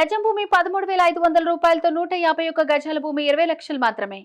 గజం భూమి 13,500 రూపాయలతో 151 గజాల భూమి 20 లక్షలు మాత్రమే.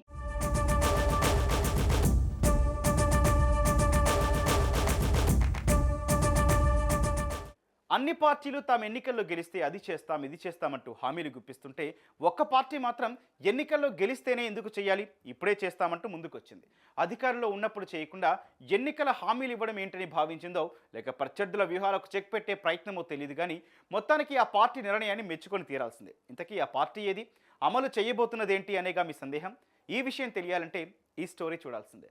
అన్ని పార్టీలు తాము ఎన్నికల్లో గెలిస్తే అది చేస్తాం ఇది చేస్తామంటూ హామీలు గుప్పిస్తుంటే ఒక్క పార్టీ మాత్రం ఎన్నికల్లో గెలిస్తేనే ఎందుకు చేయాలి, ఇప్పుడే చేస్తామంటూ ముందుకొచ్చింది. అధికారంలో ఉన్నప్పుడు చేయకుండా ఎన్నికల హామీలు ఇవ్వడం ఏంటని భావించిందో లేక ప్రత్యర్థుల వ్యూహాలకు చెక్ పెట్టే ప్రయత్నమో తెలియదు కానీ మొత్తానికి ఆ పార్టీ నిర్ణయాన్ని మెచ్చుకొని తీరాల్సిందే. ఇంతకీ ఆ పార్టీ ఏది, అమలు చేయబోతున్నదేంటి అనేగా మీ సందేహం? ఈ విషయం తెలియాలంటే ఈ స్టోరీ చూడాల్సిందే.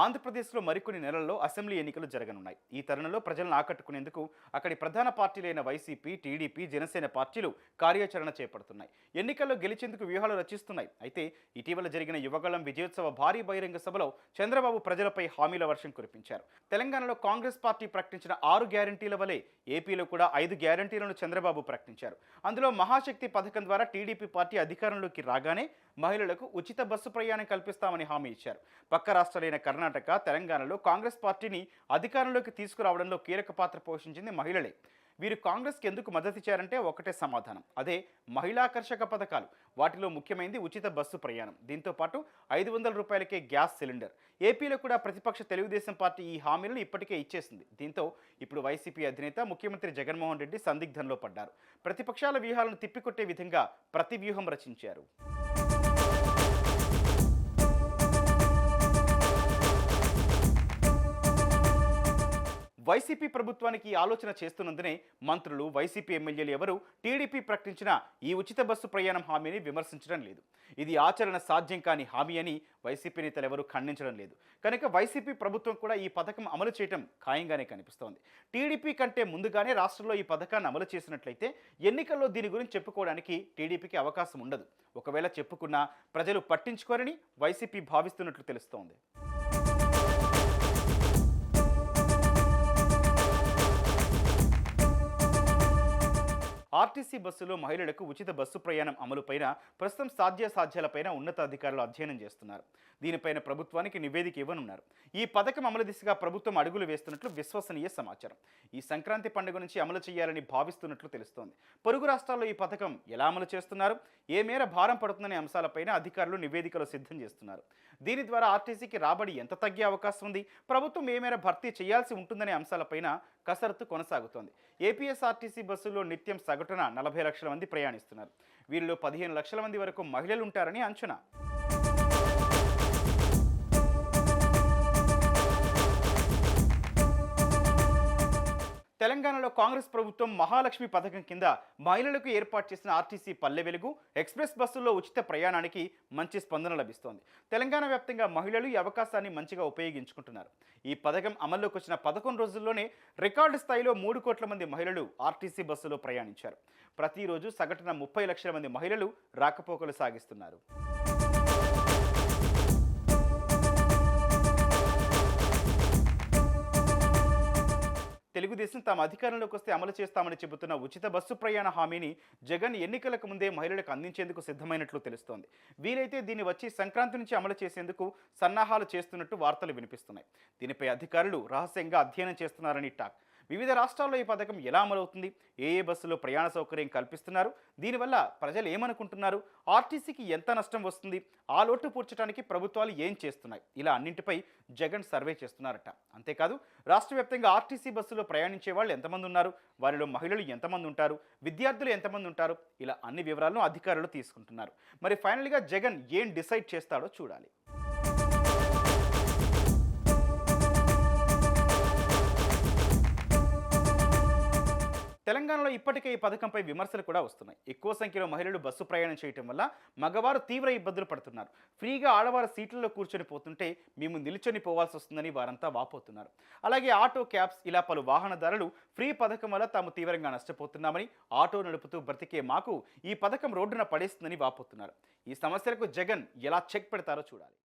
ఆంధ్రప్రదేశ్లో మరికొన్ని నెలల్లో అసెంబ్లీ ఎన్నికలు జరగనున్నాయి. ఈ తరుణంలో ప్రజలను ఆకట్టుకునేందుకు అక్కడి ప్రధాన పార్టీలైన వైసీపీ, టీడీపీ, జనసేన పార్టీలు కార్యాచరణ చేపడుతున్నాయి. ఎన్నికల్లో గెలిచేందుకు వ్యూహాలు రచిస్తున్నాయి. అయితే ఇటీవల జరిగిన యువగళం విజయోత్సవ భారీ బహిరంగ సభలో చంద్రబాబు ప్రజలపై హామీల వర్షం కురిపించారు. తెలంగాణలో కాంగ్రెస్ పార్టీ ప్రకటించిన 6 గ్యారంటీల వలె ఏపీలో కూడా 5 గ్యారంటీలను చంద్రబాబు ప్రకటించారు. అందులో మహాశక్తి పథకం ద్వారా టీడీపీ పార్టీ అధికారంలోకి రాగానే మహిళలకు ఉచిత బస్సు ప్రయాణం కల్పిస్తామని హామీ ఇచ్చారు. పక్క రాష్ట్రాలైన కర్ణాటక, తెలంగాణలో కాంగ్రెస్ పార్టీని అధికారంలోకి తీసుకురావడంలో కీలక పాత్ర పోషించింది మహిళలే. వీరు కాంగ్రెస్కి ఎందుకు మద్దతిచ్చారంటే ఒకటే సమాధానం, అదే మహిళాకర్షక పథకాలు. వాటిలో ముఖ్యమైనది ఉచిత బస్సు ప్రయాణం. దీంతో పాటు 500 రూపాయలకే గ్యాస్ సిలిండర్. ఏపీలో కూడా ప్రతిపక్ష తెలుగుదేశం పార్టీ ఈ హామీలను ఇప్పటికే ఇచ్చేసింది. దీంతో ఇప్పుడు వైసీపీ అధినేత ముఖ్యమంత్రి జగన్మోహన్ రెడ్డి సందిగ్ధంలో పడ్డారు. ప్రతిపక్షాల వ్యూహాలను తిప్పికొట్టే విధంగా ప్రతి వ్యూహం రచించారు. వైసీపీ ప్రభుత్వానికి ఆలోచన చేస్తున్నందునే మంత్రులు, వైసీపీ ఎమ్మెల్యేలు ఎవరు టీడీపీ ప్రకటించిన ఈ ఉచిత బస్సు ప్రయాణం హామీని విమర్శించడం లేదు. ఇది ఆచరణ సాధ్యం కాని హామీ అని వైసీపీ నేతలు ఎవరు ఖండించడం లేదు. కనుక వైసీపీ ప్రభుత్వం కూడా ఈ పథకం అమలు చేయడం ఖాయంగానే కనిపిస్తోంది. టీడీపీ కంటే ముందుగానే రాష్ట్రంలో ఈ పథకాన్ని అమలు చేసినట్లయితే ఎన్నికల్లో దీని గురించి చెప్పుకోవడానికి టీడీపీకి అవకాశం ఉండదు. ఒకవేళ చెప్పుకున్నా ప్రజలు పట్టించుకోరని వైసీపీ భావిస్తున్నట్లు తెలుస్తోంది. ఆర్టీసీ బస్సులో మహిళలకు ఉచిత బస్సు ప్రయాణం అమలుపైన ప్రస్తుతం సాధ్యాసాధ్యాలపైన ఉన్నతాధికారులు అధ్యయనం చేస్తున్నారు. దీనిపైన ప్రభుత్వానికి నివేదిక ఇవ్వనున్నారు. ఈ పథకం అమలు దిశగా ప్రభుత్వం అడుగులు వేస్తున్నట్లు విశ్వసనీయ సమాచారం. ఈ సంక్రాంతి పండుగ నుంచి అమలు చేయాలని భావిస్తున్నట్లు తెలుస్తోంది. పొరుగు రాష్ట్రాల్లో ఈ పథకం ఎలా అమలు చేస్తున్నారు, ఏ మేర భారం పడుతుందనే అంశాలపైన అధికారులు నివేదికలు సిద్ధం చేస్తున్నారు. దీని ద్వారా ఆర్టీసీకి రాబడి ఎంత తగ్గే అవకాశం ఉంది, ప్రభుత్వం ఏ మేర భర్తీ చేయాల్సి ఉంటుందనే అంశాలపైన కసరత్తు కొనసాగుతోంది. ఏపీఎస్ఆర్టీసీ బస్సుల్లో నిత్యం సగటున 40 లక్షల మంది ప్రయాణిస్తున్నారు. వీరిలో 15 లక్షల మంది వరకు మహిళలు ఉంటారని అంచనా. తెలంగాణలో కాంగ్రెస్ ప్రభుత్వం మహాలక్ష్మి పథకం కింద మహిళలకు ఏర్పాటు చేసిన ఆర్టీసీ పల్లె వెలుగు, ఎక్స్ప్రెస్ బస్సుల్లో ఉచిత ప్రయాణానికి మంచి స్పందన లభిస్తోంది. తెలంగాణ వ్యాప్తంగా మహిళలు ఈ అవకాశాన్ని మంచిగా ఉపయోగించుకుంటున్నారు. ఈ పథకం అమల్లోకి వచ్చిన 11 రోజుల్లోనే రికార్డు స్థాయిలో 3 కోట్ల మంది మహిళలు ఆర్టీసీ బస్సులో ప్రయాణించారు. ప్రతిరోజు సగటున 30 లక్షల మంది మహిళలు రాకపోకలు సాగిస్తున్నారు. తెలుగుదేశం తాము అధికారంలోకి వస్తే అమలు చేస్తామని చెబుతున్న ఉచిత బస్సు ప్రయాణ హామీని జగన్ ఎన్నికలకు ముందే మహిళలకు అందించేందుకు సిద్ధమైనట్లు తెలుస్తోంది. వీలైతే దీన్ని వచ్చి సంక్రాంతి నుంచి అమలు చేసేందుకు సన్నాహాలు చేస్తున్నట్టు వార్తలు వినిపిస్తున్నాయి. దీనిపై అధికారులు రహస్యంగా అధ్యయనం చేస్తున్నారని టాక్. వివిధ రాష్ట్రాల్లో ఈ పథకం ఎలా అమలవుతుంది, ఏ బస్సులో ప్రయాణ సౌకర్యం కల్పిస్తున్నారు, దీనివల్ల ప్రజలు ఏమనుకుంటున్నారు, ఆర్టీసీకి ఎంత నష్టం వస్తుంది, ఆ లోటు పూడ్చడానికి ప్రభుత్వాలు ఏం చేస్తున్నాయి, ఇలా అన్నింటిపై జగన్ సర్వే చేస్తున్నారట. అంతేకాదు రాష్ట్ర వ్యాప్తంగా ఆర్టీసీ బస్సులో ప్రయాణించే వాళ్ళు ఎంతమంది ఉన్నారు, వారిలో మహిళలు ఎంతమంది ఉంటారు, విద్యార్థులు ఎంతమంది ఉంటారు, ఇలా అన్ని వివరాలను అధికారులు తీసుకుంటున్నారు. మరి ఫైనల్గా జగన్ ఏం డిసైడ్ చేస్తాడో చూడాలి. తెలంగాణలో ఇప్పటికే ఈ పథకంపై విమర్శలు కూడా వస్తున్నాయి. ఎక్కువ సంఖ్యలో మహిళలు బస్సు ప్రయాణం చేయడం వల్ల మగవారు తీవ్ర ఇబ్బందులు పడుతున్నారు. ఫ్రీగా ఆడవారు సీట్లలో కూర్చొని పోతుంటే మేము నిల్చొని పోవాల్సి వస్తుందని వారంతా వాపోతున్నారు. అలాగే ఆటో, క్యాబ్స్ ఇలా పలు వాహనదారులు ఫ్రీ పథకం వల్ల తాము తీవ్రంగా నష్టపోతున్నామని, ఆటో నడుపుతూ బ్రతికే మాకు ఈ పథకం రోడ్డున పడేస్తుందని వాపోతున్నారు. ఈ సమస్యలకు జగన్ ఎలా చెక్ పెడతారో చూడాలి.